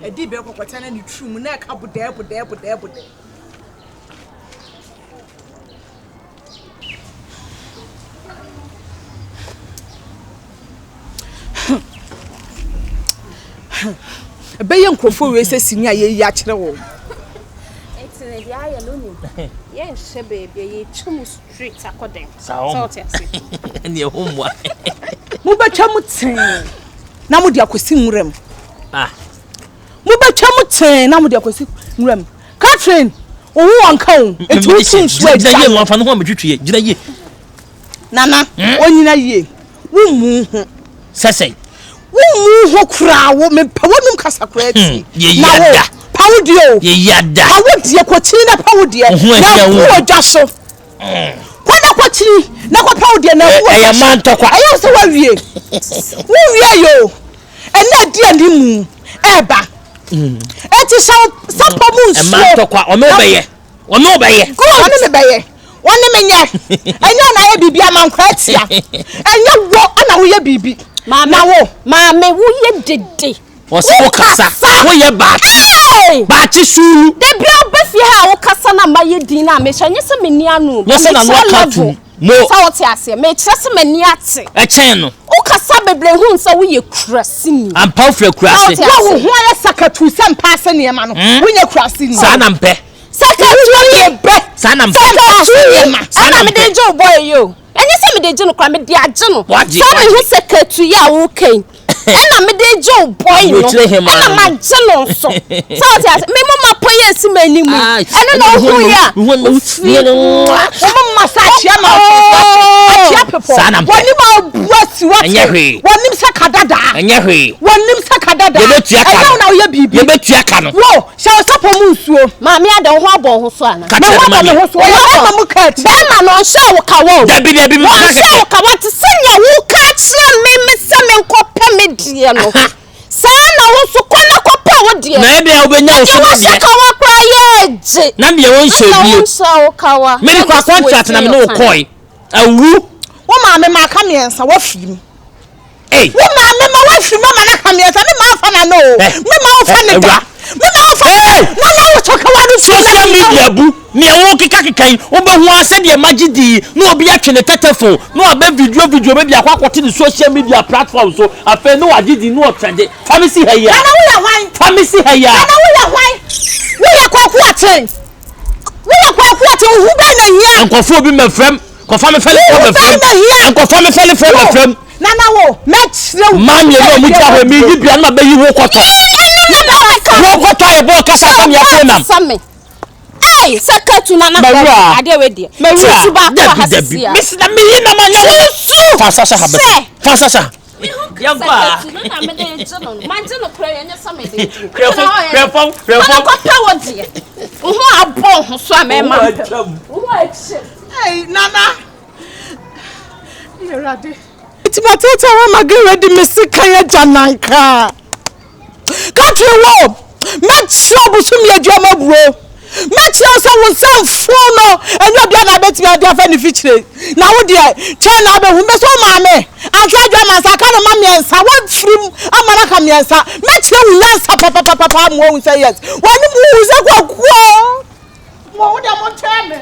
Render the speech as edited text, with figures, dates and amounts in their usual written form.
Edi be kokota na ni trum na ka bude. Be nkrofo we se sini aye ya kire wo. Etine dia ya no ni. Ye nhye baby ye twum street akoden. Salt ase. Ne homwa. Mu betwa muten. Na mu dia kwesi nwuram. Mu betwa muten na mu dia kwesi nwuram. Catherine, owu anka o. Etu tun so e gina ye mo afa no ho metwetwe gina ye. Nana, onyina ye. Wu mu ho. Sesei. Wu ho kra wo me pawonum kasa kra ti. Na wo pawudio. Ye yada. Pawudie kwachi na pawudie. Na wo dwa so. Kwana kwachi na kwa pawudie na wo. Eya man tokwa. Eya so wa wie. Wo wie yo. Ena dia ndi mu. Eba. Eti sapo mu nso. Man tokwa o me obeye. O me obeye. Ko oni me beye. Woni me nye. Enya na ye bibia man kwa tia. Enya wo ana wo ye bibi. Mama wo, mama wo ye dede. O se wo kasa. Wo ye baachi. Baachi suru. De bia obafie ha wo kasa na maye din na me hye se meni anu. Me se na no katu. Mo. Sa wo te ase. Me kire se meni ate. E chen no. Wo kasa bebre hu nsa wo ye kurase ni. Ampa ofre kurase. Wo ho ya sakatu se mpa se ne ma no. Wo nye kurase ni. Sa na mpe. Sakatu ye be. Sa na mpe. Sakatu ye ma. Ana me de jo boy yo. Enye se me de je no kwa me de age no. So me hu sekatu ya wo kan. Ana me de jo boy no. Ana ma je no so. So what ase me mama poye si mani mu. Ene no hu ya. Mama sachi ama atia pepo. Woni ma buasi what. Wonim sakadada. Enye hwe. Wonim sakadada. Ye betua ka. Enye na wo ye bibi. Ye betua ka no. Wo, sha sapo mu nsuo. Ma me ada ho abon ho so ana. Ka che ma me. Wo ma mu kat. Be ma no sha wo ka wo. Dabi Wo sha wo ka what se nya wo ka kire me se me nkopɛ me die no. Sa na wo so kona kopɛ wo die. Na bia obenya wo so wo se ka wa kra ye je. Na bia won hye bi. Wo sha wo ka wa. Me kwa contract na me no koi. Awu. Wo ma me ma ka miensa wo fim. Hey. Wo ma me ma wo fim ma na ka miensa me ma fa na no. Me ma wo fa ne da. Me ma wo fa. Na wo toka wa no social media bu. Me won kika wo be hu ase de magidi na obi atwe ne telephone na obe video be bia kwakote the social media platform so afa no agidi no trade pharmacy heya na wo ya hwan pharmacy heya na wo ya hwan wo ya kwaku aten hu be na hia nkofo obi mafram kofa me fele for mafram nkofo me fele for mafram na wo metrew man ye no mu twa ho me yi bia na be yi wo koto wo koto e bo kasa sam ya phone Hey, sakatu na na ade we de. Susu ba kwa hasisia. Misna mi na manya wo. Fasasa habe. Fasasa. Yagwa. Na me de jono. Manje no kra yenye sama de. Krefom. Ko pa wo de. Wo abo ho so amema. Wo achi. Hey, nana. Yerade. Itimateta wa magere de mesika ya jananka. Country wo. Metro busum ye dwama bro. Metro so wo sanfo no enyo bia na beti ade afa ni fichire na wo de chana be hu be so ma me anka dwama sa ka no ma me ensa wo frim amara ka me ensa metro wu nyansa papa mo hu say yes woni mu hu se kwakwo mo wo de mo twa me